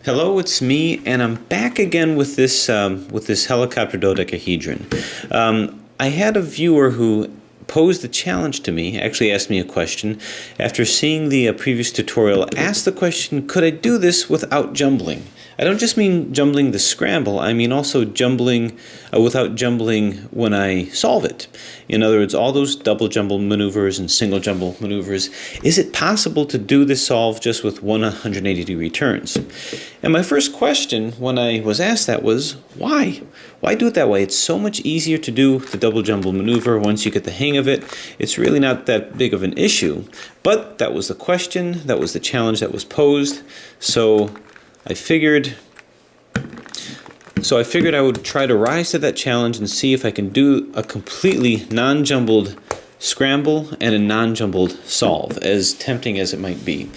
Hello, it's me, and I'm back again with this helicopter dodecahedron. I had a viewer who posed a challenge to me, actually asked me a question, after seeing the previous tutorial, asked the question, could I do this without jumbling? I don't just mean jumbling the scramble, I mean also jumbling without jumbling when I solve it. In other words, all those double jumble maneuvers and single jumble maneuvers, is it possible to do this solve just with 180-degree turns? And my first question when I was asked that was, why? Why do it that way? It's so much easier to do the double jumble maneuver once you get the hang of it. It's really not that big of an issue. But that was the question, that was the challenge that was posed. So I figured I would try to rise to that challenge and see if I can do a completely non-jumbled scramble and a non-jumbled solve, as tempting as it might be.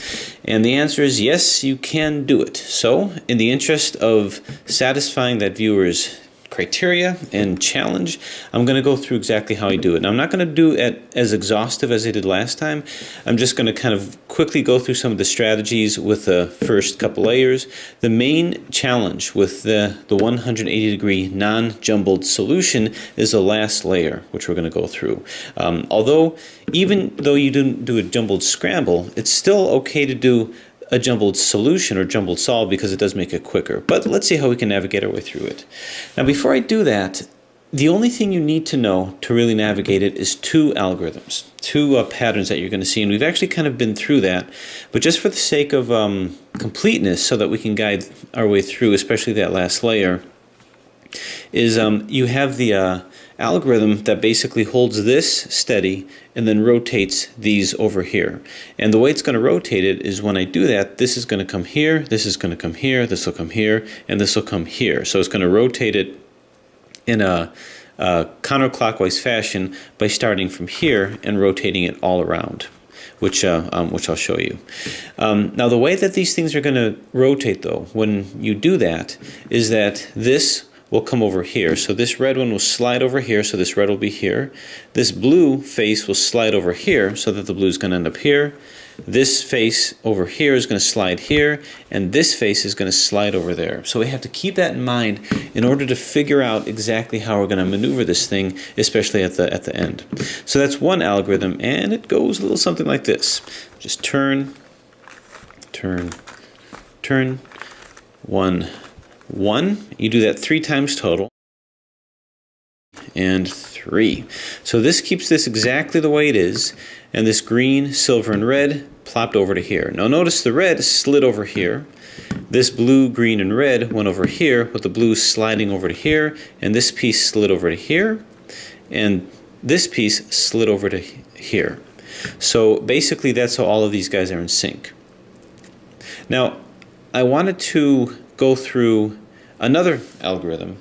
And the answer is yes, you can do it. So, in the interest of satisfying that viewer's criteria and challenge, I'm going to go through exactly how I do it. Now, I'm not going to do it as exhaustive as I did last time. I'm just going to kind of quickly go through some of the strategies with the first couple layers. The main challenge with the 180-degree non-jumbled solution is the last layer, which we're going to go through. Although, even though you didn't do a jumbled scramble, it's still okay to do a jumbled solution or jumbled solve because it does make it quicker. But let's see how we can navigate our way through it. Now, before I do that, the only thing you need to know to really navigate it is two algorithms, two patterns that you're going to see. And we've actually kind of been through that. But just for the sake of completeness, so that we can guide our way through, especially that last layer, is you have the algorithm that basically holds this steady and then rotates these over here. And the way it's going to rotate it is when I do that, this is going to come here, this is going to come here, this will come here, and this will come here. So it's going to rotate it in a counterclockwise fashion by starting from here and rotating it all around, which I'll show you. Now, the way that these things are going to rotate, though, when you do that, is that this will come over here. So this red one will slide over here, so this red will be here. This blue face will slide over here, so that the blue is going to end up here. This face over here is going to slide here, and this face is going to slide over there. So we have to keep that in mind in order to figure out exactly how we're going to maneuver this thing, especially at the end. So that's one algorithm, and it goes a little something like this. Just turn, turn, turn, 1, 1. You do that 3 times total. And 3. So this keeps this exactly the way it is. And this green, silver, and red plopped over to here. Now notice the red slid over here. This blue, green, and red went over here, with the blue sliding over to here. And this piece slid over to here. And this piece slid over to here. So basically that's how all of these guys are in sync. Now, I wanted to go through another algorithm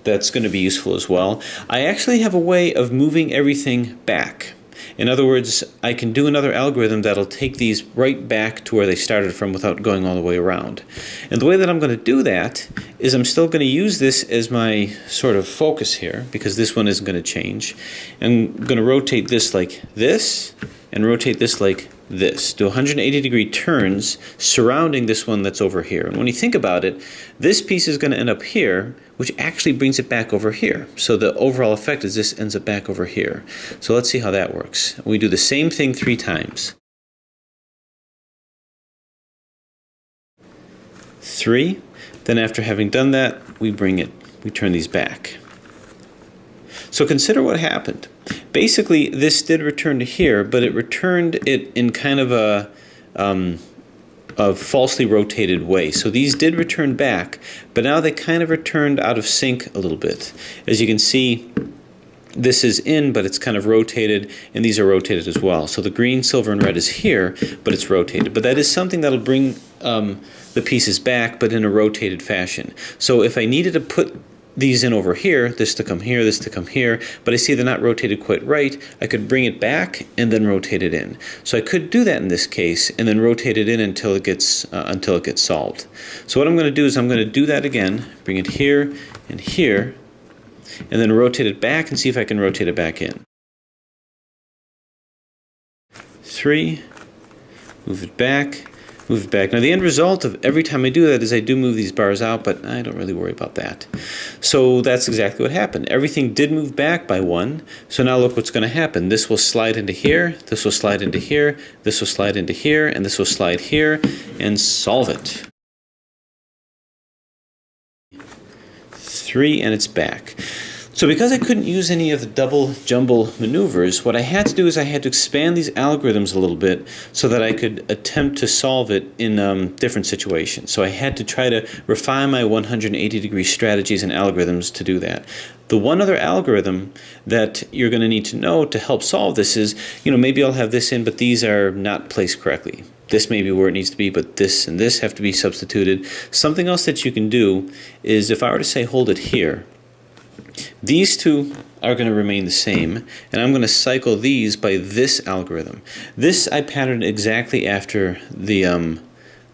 that's going to be useful as well. I actually have a way of moving everything back. In other words, I can do another algorithm that'll take these right back to where they started from without going all the way around. And the way that I'm going to do that is I'm still going to use this as my sort of focus here, because this one isn't going to change. I'm going to rotate this like this, and rotate this like this. Do 180-degree turns surrounding this one that's over here. And when you think about it, this piece is going to end up here, which actually brings it back over here. So the overall effect is this ends up back over here. So let's see how that works. We do the same thing 3 times. 3. Then after having done that, we turn these back. So consider what happened. Basically, this did return to here, but it returned it in kind of a falsely rotated way. So these did return back, but now they kind of returned out of sync a little bit. As you can see, this is in, but it's kind of rotated, and these are rotated as well. So the green, silver, and red is here, but it's rotated. But that is something that'll bring the pieces back, but in a rotated fashion. So if I needed to put these in over here, this to come here, this to come here, but I see they're not rotated quite right, I could bring it back and then rotate it in. So I could do that in this case and then rotate it in until it gets solved. So what I'm going to do is I'm going to do that again, bring it here and here, and then rotate it back and see if I can rotate it back in. 3, move it back, move it back. Now the end result of every time I do that is I do move these bars out, but I don't really worry about that. So that's exactly what happened. Everything did move back by 1, so now look what's going to happen. This will slide into here, this will slide into here, this will slide into here, and this will slide here, and solve it. 3, and it's back. So because I couldn't use any of the double jumble maneuvers, what I had to do is I had to expand these algorithms a little bit so that I could attempt to solve it in different situations. So I had to try to refine my 180-degree strategies and algorithms to do that. The one other algorithm that you're going to need to know to help solve this is, maybe I'll have this in, but these are not placed correctly. This may be where it needs to be, but this and this have to be substituted. Something else that you can do is if I were to say hold it here, these two are going to remain the same, and I'm going to cycle these by this algorithm. This I patterned exactly after the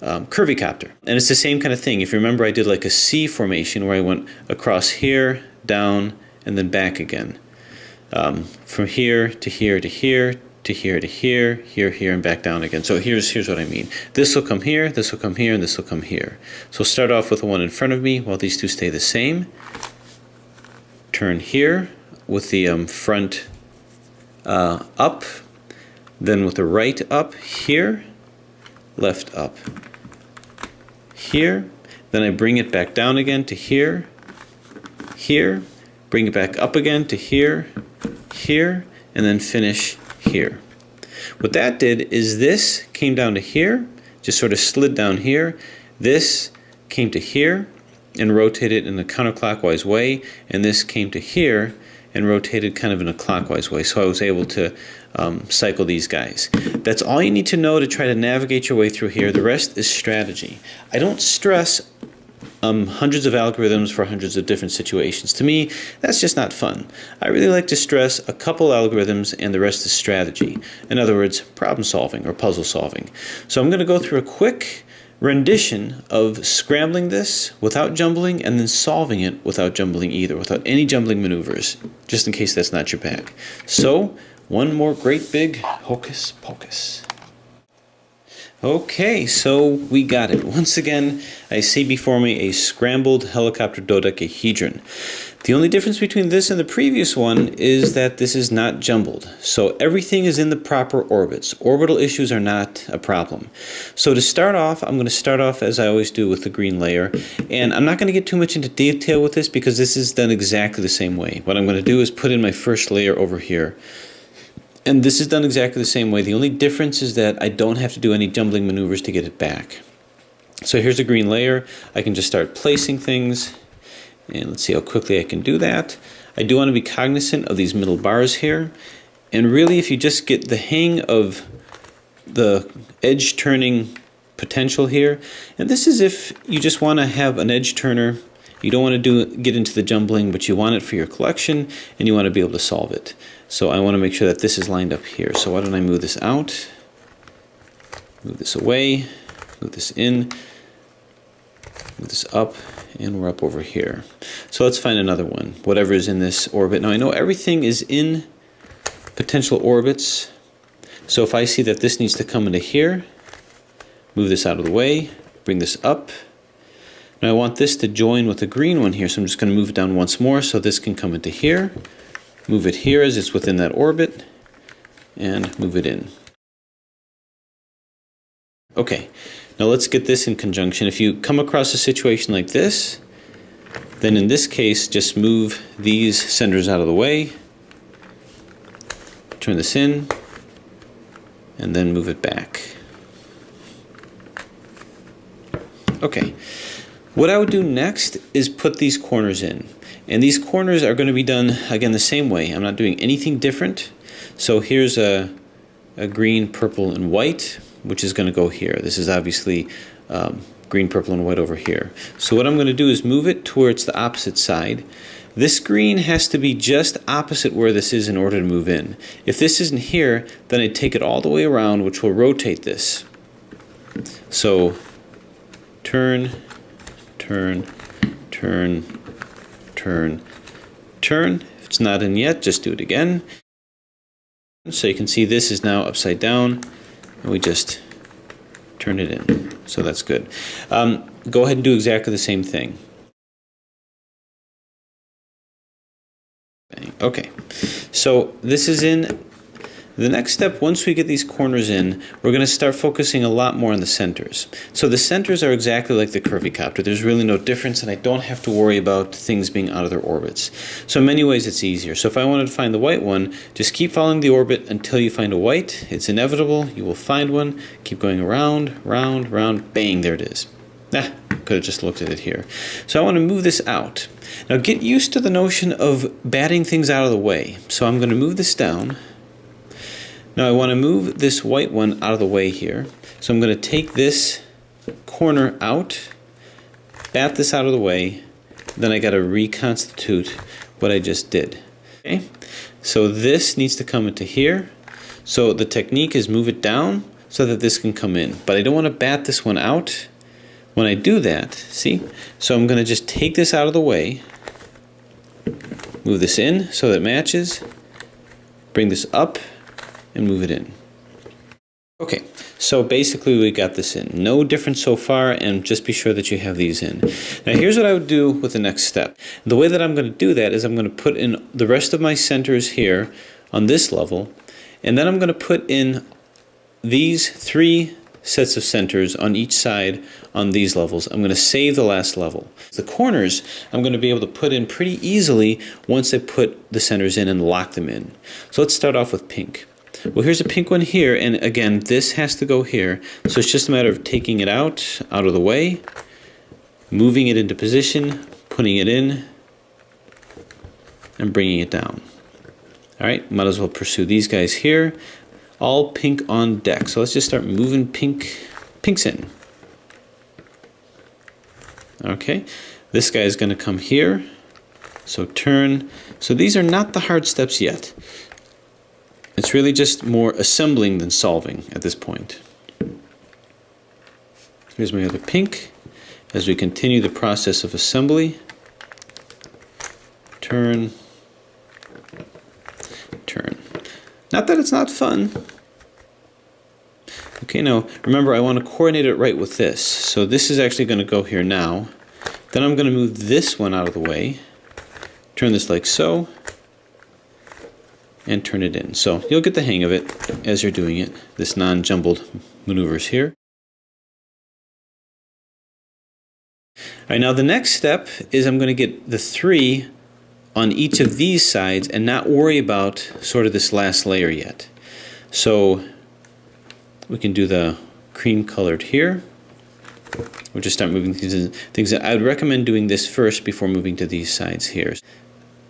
curvicopter. And it's the same kind of thing. If you remember, I did like a C formation where I went across here, down, and then back again. From here to here to here to here to here, here, and back down again. So here's what I mean. This will come here, this will come here, and this will come here. So start off with the one in front of me while these two stay the same. Turn here with the front up, then with the right up here, left up here, then I bring it back down again to here, here, bring it back up again to here, here, and then finish here. What that did is this came down to here, just sort of slid down here, this came to here, and rotated in a counterclockwise way, and this came to here and rotated kind of in a clockwise way. So I was able to cycle these guys. That's all you need to know to try to navigate your way through here. The rest is strategy. I don't stress hundreds of algorithms for hundreds of different situations. To me, that's just not fun. I really like to stress a couple algorithms and the rest is strategy. In other words, problem solving or puzzle solving. So I'm going to go through a quick rendition of scrambling this without jumbling and then solving it without jumbling either, without any jumbling maneuvers, just in case that's not your bag. So, one more great big hocus pocus. Okay, so we got it. Once again, I see before me a scrambled helicopter dodecahedron. The only difference between this and the previous one is that this is not jumbled. So everything is in the proper orbits. Orbital issues are not a problem. So to start off, I'm going to start off as I always do with the green layer. And I'm not going to get too much into detail with this because this is done exactly the same way. What I'm going to do is put in my first layer over here. And this is done exactly the same way. The only difference is that I don't have to do any jumbling maneuvers to get it back. So here's a green layer. I can just start placing things. And let's see how quickly I can do that. I do want to be cognizant of these middle bars here. And really, if you just get the hang of the edge turning potential here, and this is if you just want to have an edge turner, you don't want to get into the jumbling, but you want it for your collection, and you want to be able to solve it. So I want to make sure that this is lined up here. So why don't I move this out, move this away, move this in, move this up, and we're up over here. So let's find another one, whatever is in this orbit. Now I know everything is in potential orbits, so if I see that this needs to come into here, move this out of the way, bring this up. Now I want this to join with the green one here, so I'm just going to move it down once more so this can come into here, move it here as it's within that orbit, and move it in. Okay, now let's get this in conjunction. If you come across a situation like this, then in this case, just move these centers out of the way, turn this in, and then move it back. Okay, what I would do next is put these corners in. And these corners are going to be done, again, the same way. I'm not doing anything different. So here's a green, purple, and white, which is going to go here. This is obviously green, purple, and white over here. So what I'm going to do is move it towards the opposite side. This green has to be just opposite where this is in order to move in. If this isn't here, then I take it all the way around, which will rotate this. So turn, turn, turn, turn, turn. If it's not in yet, just do it again. So you can see this is now upside down. And we just turn it in. So that's good. Go ahead and do exactly the same thing. Okay, so this is in. The next step, once we get these corners in, we're going to start focusing a lot more on the centers. So the centers are exactly like the curvy copter. There's really no difference, and I don't have to worry about things being out of their orbits. So in many ways it's easier. So if I wanted to find the white one, just keep following the orbit until you find a white. It's inevitable. You will find one. Keep going around, round, round. Bang, there it is. Could have just looked at it here. So I want to move this out. Now get used to the notion of batting things out of the way. So I'm going to move this down. Now I want to move this white one out of the way here. So I'm going to take this corner out, bat this out of the way, then I got to reconstitute what I just did. Okay? So this needs to come into here. So the technique is move it down so that this can come in. But I don't want to bat this one out. When I do that, see? So I'm going to just take this out of the way, move this in so that it matches, bring this up, and move it in. Okay, so basically we got this in. No difference so far, and just be sure that you have these in. Now here's what I would do with the next step. The way that I'm going to do that is I'm going to put in the rest of my centers here on this level, and then I'm going to put in these 3 sets of centers on each side on these levels. I'm going to save the last level. The corners I'm going to be able to put in pretty easily once I put the centers in and lock them in. So let's start off with pink. Well, here's a pink one here, and again, this has to go here. So it's just a matter of taking it out of the way, moving it into position, putting it in, and bringing it down. All right, might as well pursue these guys here. All pink on deck. So let's just start moving pinks in. Okay, this guy is going to come here. So turn. So these are not the hard steps yet. It's really just more assembling than solving at this point. Here's my other pink. As we continue the process of assembly, turn, turn. Not that it's not fun. Okay, now remember I want to coordinate it right with this. So this is actually going to go here now. Then I'm going to move this one out of the way, turn this like so, and turn it in. So you'll get the hang of it as you're doing it, this non-jumbled maneuvers here. All right, now the next step is I'm going to get the 3 on each of these sides and not worry about sort of this last layer yet. So we can do the cream colored here. We'll just start moving things. I would recommend doing this first before moving to these sides here.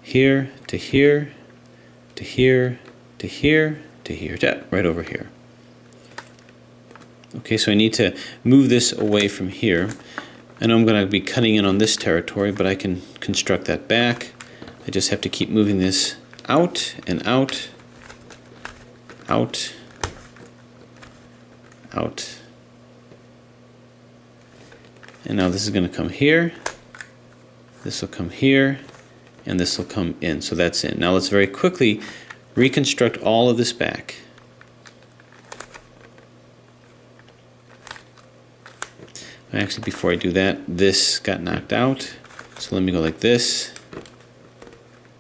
Here to here, to here, to here, to here, right over here. Okay, so I need to move this away from here. I know I'm going to be cutting in on this territory, but I can construct that back. I just have to keep moving this out and out, out, out. And now this is going to come here, this will come here, and this will come in. So that's in. Now let's very quickly reconstruct all of this back. Actually, before I do that, this got knocked out. So let me go like this.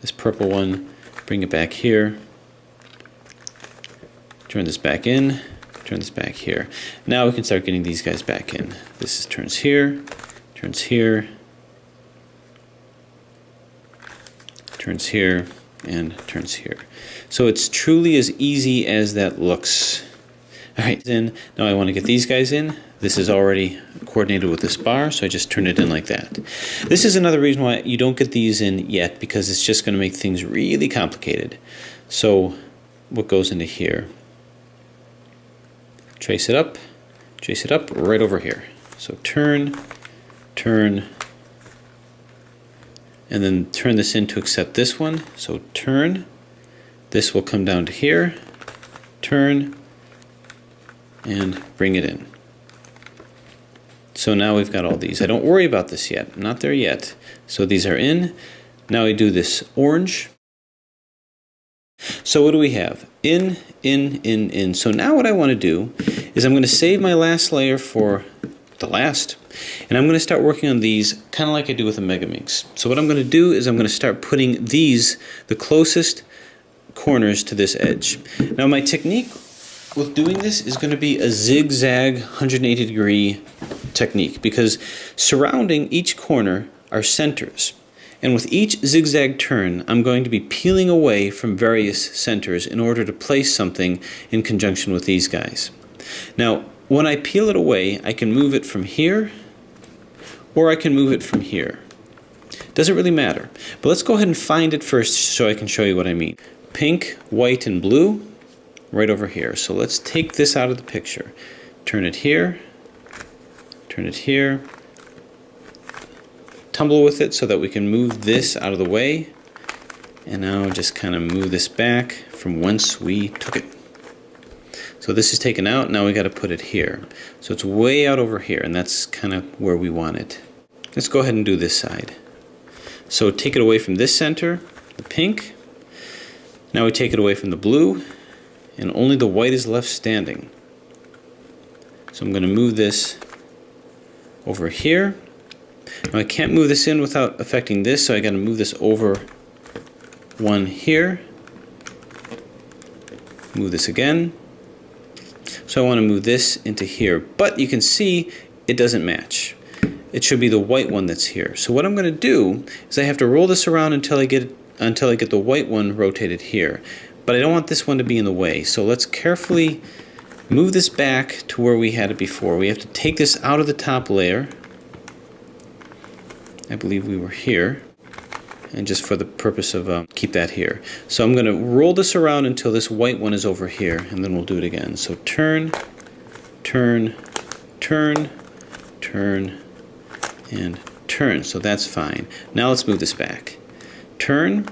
This purple one, bring it back here. Turn this back in. Turn this back here. Now we can start getting these guys back in. This is, turns here, turns here, turns here, and turns here. So it's truly as easy as that looks. All right, then now I want to get these guys in. This is already coordinated with this bar, so I just turn it in like that. This is another reason why you don't get these in yet, because it's just going to make things really complicated. So what goes into here? Trace it up right over here. So turn, turn, and then turn this in to accept this one. So turn, this will come down to here, turn, and bring it in. So now we've got all these. I don't worry about this yet. I'm not there yet. So these are in. Now I do this orange. So what do we have? In, in. So now what I want to do is I'm going to save my last layer for the last, and I'm going to start working on these kind of like I do with a Megamix. So what I'm going to do is I'm going to start putting these, the closest corners to this edge. Now my technique with doing this is going to be a zigzag 180-degree technique, because surrounding each corner are centers. And with each zigzag turn, I'm going to be peeling away from various centers in order to place something in conjunction with these guys. Now, when I peel it away, I can move it from here, or I can move it from here. Doesn't really matter. But let's go ahead and find it first so I can show you what I mean. Pink, white, and blue, right over here. So let's take this out of the picture. Turn it here, turn it here, tumble with it so that we can move this out of the way, and now just kind of move this back from whence we took it. So this is taken out, now we got to put it here. So it's way out over here, and that's kind of where we want it. Let's go ahead and do this side. So take it away from this center, the pink. Now we take it away from the blue, and only the white is left standing. So I'm going to move this over here. Now I can't move this in without affecting this, so I got to move this over one here. Move this again. So I want to move this into here, but you can see it doesn't match. It should be the white one that's here. So what I'm going to do is I have to roll this around until I get the white one rotated here. But I don't want this one to be in the way. So let's carefully move this back to where we had it before. We have to take this out of the top layer. I believe we were here, and just for the purpose of keep that here. So I'm going to roll this around until this white one is over here, and then we'll do it again. So turn, turn, turn, turn, and turn. So that's fine. Now let's move this back. Turn,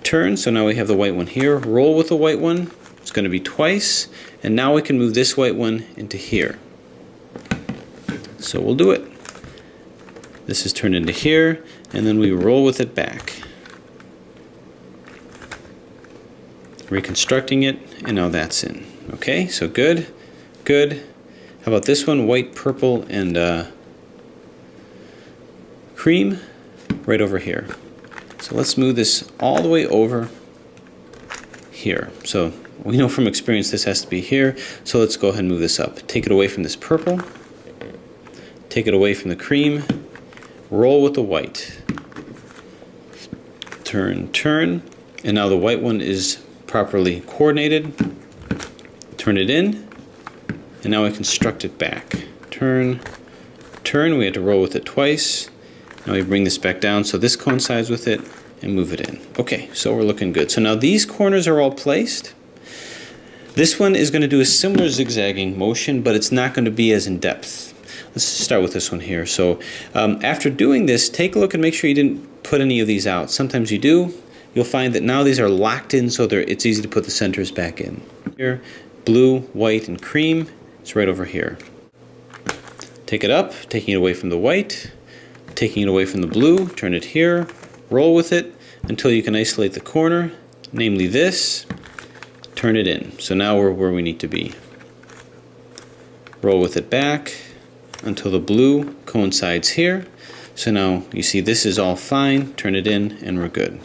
turn. So now we have the white one here. Roll with the white one. It's going to be twice, and now we can move this white one into here. So we'll do it. This is turned into here, and then we roll with it back. Reconstructing it, and now that's in. Okay, so good, good. How about this one? White, purple, and cream right over here. So let's move this all the way over here. So we know from experience this has to be here, so let's go ahead and move this up. Take it away from this purple, take it away from the cream, roll with the white. Turn, turn, and now the white one is properly coordinated. Turn it in, and now I construct it back. Turn, turn, we had to roll with it twice. Now we bring this back down so this coincides with it, and move it in. Okay, so we're looking good. So now these corners are all placed. This one is going to do a similar zigzagging motion, but it's not going to be as in depth. Let's start with this one here. So after doing this, take a look and make sure you didn't put any of these out. Sometimes you do. You'll find that now these are locked in, so it's easy to put the centers back in. Here, blue, white, and cream. It's right over here. Take it up, taking it away from the white, taking it away from the blue, turn it here, roll with it until you can isolate the corner, namely this, turn it in. So now we're where we need to be. Roll with it back until the blue coincides here. So now you see this is all fine, turn it in, and we're good.